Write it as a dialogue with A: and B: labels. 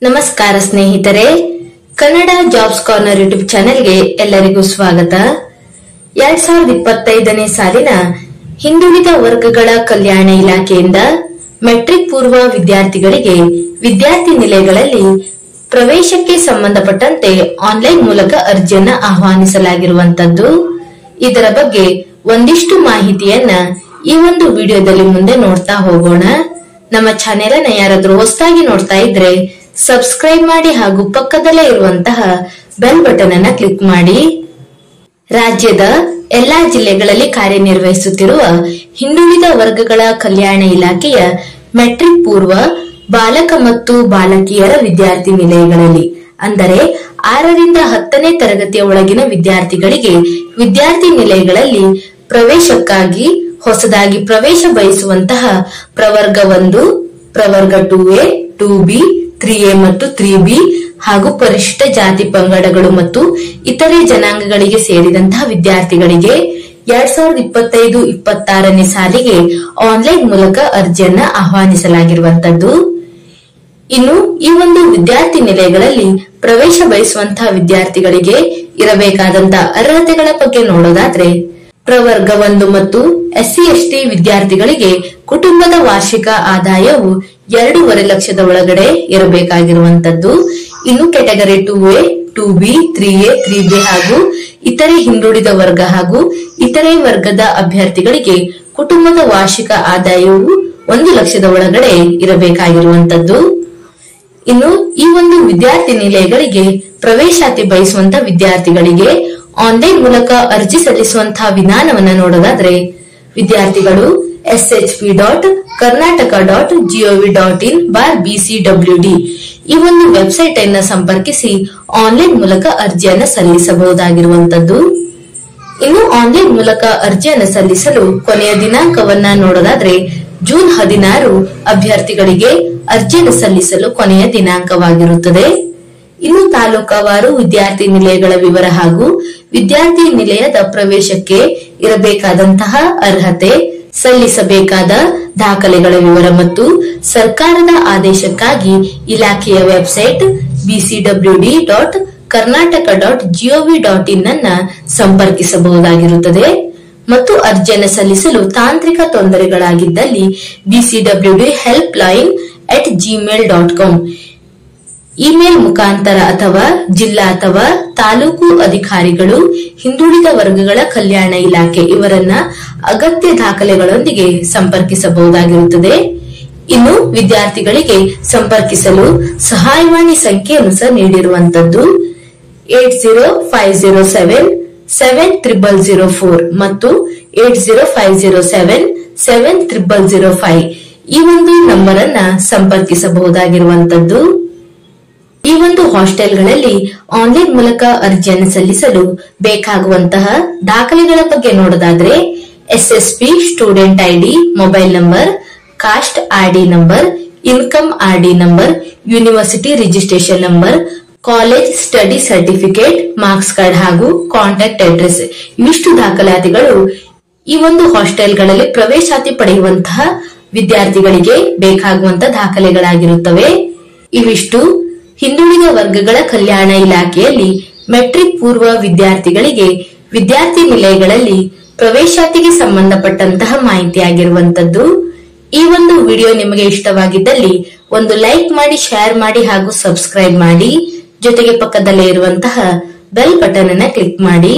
A: ನಮಸ್ಕಾರ ಸ್ನೇಹಿತರೆ, Kannada jobs corner YouTube ಚಾನೆಲ್ಗೆ ಎಲ್ಲರಿಗೂ ಸ್ವಾಗತ. 2025ನೇ ಸಾಲಿನ ಹಿಂದುಳಿದ ವರ್ಗಗಳ ಕಲ್ಯಾಣ ಇಲಾಖೆಯಿಂದ ಮೆಟ್ರಿಕ್ ಪೂರ್ವ ವಿದ್ಯಾರ್ಥಿಗಳಿಗೆ ವಿದ್ಯಾರ್ಥಿ ನಿಲಯಗಳಲ್ಲಿ ಪ್ರವೇಶಕ್ಕೆ ಸಂಬಂಧಪಟ್ಟಂತೆ ಆನ್ಲೈನ್ ಮೂಲಕ ಅರ್ಜಿಯನ್ನ ಆಹ್ವಾನಿಸಲಾಗಿರುವಂತದ್ದು. ಇದರ ಬಗ್ಗೆ ಒಂದಿಷ್ಟು ಮಾಹಿತಿಯನ್ನ ಈ ಒಂದು ವಿಡಿಯೋದಲ್ಲಿ ಮುಂದೆ ನೋಡ್ತಾ ಹೋಗೋಣ. ನಮ್ಮ ಚಾನೆಲ್ ಅನ್ನ ಯಾರಾದ್ರೂ ಹೊಸದಾಗಿ ನೋಡ್ತಾ ಇದ್ರೆ ಸಬ್ಸ್ಕ್ರೈಬ್ ಮಾಡಿ ಹಾಗೂ ಪಕ್ಕದಲ್ಲೇ ಇರುವಂತಹ ಬೆಲ್ ಬಟನ್ ಅನ್ನ ಕ್ಲಿಕ್ ಮಾಡಿ. ರಾಜ್ಯದ ಎಲ್ಲಾ ಜಿಲ್ಲೆಗಳಲ್ಲಿ ಕಾರ್ಯನಿರ್ವಹಿಸುತ್ತಿರುವ ಹಿಂದುಳಿದ ವರ್ಗಗಳ ಕಲ್ಯಾಣ ಇಲಾಖೆಯ ಮೆಟ್ರಿಕ್ ಪೂರ್ವ ಬಾಲಕ ಮತ್ತು ಬಾಲಕಿಯರ ವಿದ್ಯಾರ್ಥಿ ನಿಲಯಗಳಲ್ಲಿ ಅಂದರೆ 6ರಿಂದ 10ನೇ ತರಗತಿಯ ಒಳಗಿನ ವಿದ್ಯಾರ್ಥಿಗಳಿಗೆ ವಿದ್ಯಾರ್ಥಿ ನಿಲಯಗಳಲ್ಲಿ ಪ್ರವೇಶಕ್ಕಾಗಿ ಹೊಸದಾಗಿ ಪ್ರವೇಶ ಬಯಸುವಂತಹ ಪ್ರವರ್ಗ 1, ಪ್ರವರ್ಗ 2A, 2B, 3A ಮತ್ತು 3B ಹಾಗೂ ಪರಿಶಿಷ್ಟ ಜಾತಿ ಪಂಗಡಗಳು ಮತ್ತು ಇತರೆ ಜನಾಂಗಗಳಿಗೆ ಸೇರಿದಂತಹ ವಿದ್ಯಾರ್ಥಿಗಳಿಗೆ 2025-26ನೇ ಸಾಲಿಗೆ ಆನ್ಲೈನ್ ಮೂಲಕ ಅರ್ಜಿಯನ್ನ ಆಹ್ವಾನಿಸಲಾಗಿರುವಂತದ್ದು. ಇನ್ನು ಈ ಒಂದು ವಿದ್ಯಾರ್ಥಿ ನಿಲಯಗಳಲ್ಲಿ ಪ್ರವೇಶ ಬಯಸುವಂತಹ ವಿದ್ಯಾರ್ಥಿಗಳಿಗೆ ಇರಬೇಕಾದಂತಹ ಅರ್ಹತೆಗಳ ಬಗ್ಗೆ ನೋಡೋದಾದ್ರೆ, ಪ್ರವರ್ಗ 1 ಮತ್ತು SC/ST ವಿದ್ಯಾರ್ಥಿಗಳಿಗೆ ಕುಟುಂಬದ ವಾರ್ಷಿಕ ಆದಾಯವು 2.5 ಲಕ್ಷದ ಒಳಗಡೆ ಇರಬೇಕಾಗಿರುವಂತದ್ದು. ಇನ್ನು category 2A, 2B, 3A, 3B ಹಾಗೂ ಇತರೆ ಹಿಂದುಳಿದ ವರ್ಗ ಹಾಗೂ ಇತರೆ ವರ್ಗದ ಅಭ್ಯರ್ಥಿಗಳಿಗೆ ಕುಟುಂಬದ ವಾರ್ಷಿಕ ಆದಾಯವು 1 ಲಕ್ಷದ ಒಳಗಡೆ ಇರಬೇಕಾಗಿರುವಂತದ್ದು. ಇನ್ನು ಈ ಒಂದು ವಿದ್ಯಾರ್ಥಿ ನಿಲಯಗಳಿಗೆ ಪ್ರವೇಶಾತಿ ಬಯಸುವಂತ ವಿದ್ಯಾರ್ಥಿಗಳಿಗೆ ಆನ್ಲೈನ್ ಮೂಲಕ ಅರ್ಜಿ ಸಲ್ಲಿಸುವಂತಹ ವಿಧಾನವನ್ನ ನೋಡೋದಾದ್ರೆ, ವಿದ್ಯಾರ್ಥಿಗಳು shp.karnataka.gov.in/bcwd ಈ ಒಂದು ವೆಬ್ಸೈಟ್ ಅನ್ನು ಸಂಪರ್ಕಿಸಿ ಆನ್ಲೈನ್ ಮೂಲಕ ಅರ್ಜಿಯನ್ನ ಸಲ್ಲಿಸಬಹುದಾಗಿರುವಂತದ್ದು. ಇನ್ನು ಆನ್ಲೈನ್ ಮೂಲಕ ಅರ್ಜಿಯನ್ನು ಸಲ್ಲಿಸಲು ಕೊನೆಯ ದಿನಾಂಕವನ್ನ ನೋಡೋದಾದ್ರೆ, ಜೂನ್ 16 ಅಭ್ಯರ್ಥಿಗಳಿಗೆ ಅರ್ಜಿಯನ್ನು ಸಲ್ಲಿಸಲು ಕೊನೆಯ ದಿನಾಂಕವಾಗಿರುತ್ತದೆ. ಇನ್ನು ತಾಲೂಕವಾರು ವಿದ್ಯಾರ್ಥಿ ನಿಲಯಗಳ ವಿವರ ಹಾಗೂ ವಿದ್ಯಾರ್ಥಿ ನಿಲಯದ ಪ್ರವೇಶಕ್ಕೆ ಇರಬೇಕಾದಂತಹ ಅರ್ಹತೆ, ಸಲ್ಲಿಸಬೇಕಾದ ದಾಖಲೆಗಳ ವಿವರ ಮತ್ತು ಸರ್ಕಾರದ ಆದೇಶಕ್ಕಾಗಿ ಇಲಾಖೆಯ ವೆಬ್ಸೈಟ್ bcwd.karnataka.gov.in ಅನ್ನ ಸಂಪರ್ಕಿಸಬಹುದಾಗಿರುತ್ತದೆ. ಮತ್ತು ಅರ್ಜಿಯನ್ನು ಸಲ್ಲಿಸಲು ತಾಂತ್ರಿಕ ತೊಂದರೆಗಳಾಗಿದ್ದಲ್ಲಿ bcwd helpline@gmail.com ಇಮೇಲ್ ಮುಖಾಂತರ ಅಥವಾ ಜಿಲ್ಲಾ ಅಥವಾ ತಾಲೂಕು ಅಧಿಕಾರಿಗಳು ಹಿಂದುಳಿದ ವರ್ಗಗಳ ಕಲ್ಯಾಣ ಇಲಾಖೆ ಇವರನ್ನ ಅಗತ್ಯ ದಾಖಲೆಗಳೊಂದಿಗೆ ಸಂಪರ್ಕಿಸಬಹುದಾಗಿರುತ್ತದೆ. ಇನ್ನು ವಿದ್ಯಾರ್ಥಿಗಳಿಗೆ ಸಂಪರ್ಕಿಸಲು ಸಹಾಯವಾಣಿ ಸಂಖ್ಯೆಯನ್ನು ಸಹ ನೀಡಿರುವಂತದ್ದು 8050777004 ಮತ್ತು 8050777005 ಈ ಒಂದು ನಂಬರ್ ಅನ್ನ ಸಂಪರ್ಕಿಸಬಹುದಾಗಿರುವಂತದ್ದು. ಈ ಒಂದು ಹಾಸ್ಟೆಲ್ಗಳಲ್ಲಿ ಆನ್ಲೈನ್ ಮೂಲಕ ಅರ್ಜಿಯನ್ನು ಸಲ್ಲಿಸಲು ಬೇಕಾಗುವಂತಹ ದಾಖಲೆಗಳ ಬಗ್ಗೆ ನೋಡೋದಾದ್ರೆ, SSP student ID mobile number, cost ID number, income ID number, university registration number, college study certificate, marks card ಹಾಗೂ ಕಾಂಟ್ಯಾಕ್ಟ್ ಅಡ್ರೆಸ್ ಇವಿಷ್ಟು ದಾಖಲಾತಿಗಳು ಈ ಒಂದು ಹಾಸ್ಟೆಲ್ಗಳಲ್ಲಿ ಪ್ರವೇಶಾತಿ ಪಡೆಯುವಂತಹ ವಿದ್ಯಾರ್ಥಿಗಳಿಗೆ ಬೇಕಾಗುವಂತಹ ದಾಖಲೆಗಳಾಗಿರುತ್ತವೆ. ಇವಿಷ್ಟು ಹಿಂದುಳಿದ ವರ್ಗಗಳ ಕಲ್ಯಾಣ ಇಲಾಖೆಯಲ್ಲಿ ಮೆಟ್ರಿಕ್ ಪೂರ್ವ ವಿದ್ಯಾರ್ಥಿಗಳಿಗೆ ವಿದ್ಯಾರ್ಥಿ ನಿಲಯಗಳಲ್ಲಿ ಪ್ರವೇಶಾತಿಗೆ ಸಂಬಂಧಪಟ್ಟಂತಹ ಮಾಹಿತಿಯಾಗಿರುವಂತದ್ದು. ಈ ಒಂದು ವಿಡಿಯೋ ನಿಮಗೆ ಇಷ್ಟವಾಗಿದ್ದಲ್ಲಿ ಒಂದು ಲೈಕ್ ಮಾಡಿ, ಶೇರ್ ಮಾಡಿ ಹಾಗೂ ಸಬ್ಸ್ಕ್ರೈಬ್ ಮಾಡಿ. ಜೊತೆಗೆ ಪಕ್ಕದಲ್ಲೇ ಇರುವಂತಹ ಬೆಲ್ ಬಟನ್ ಅನ್ನ ಕ್ಲಿಕ್ ಮಾಡಿ.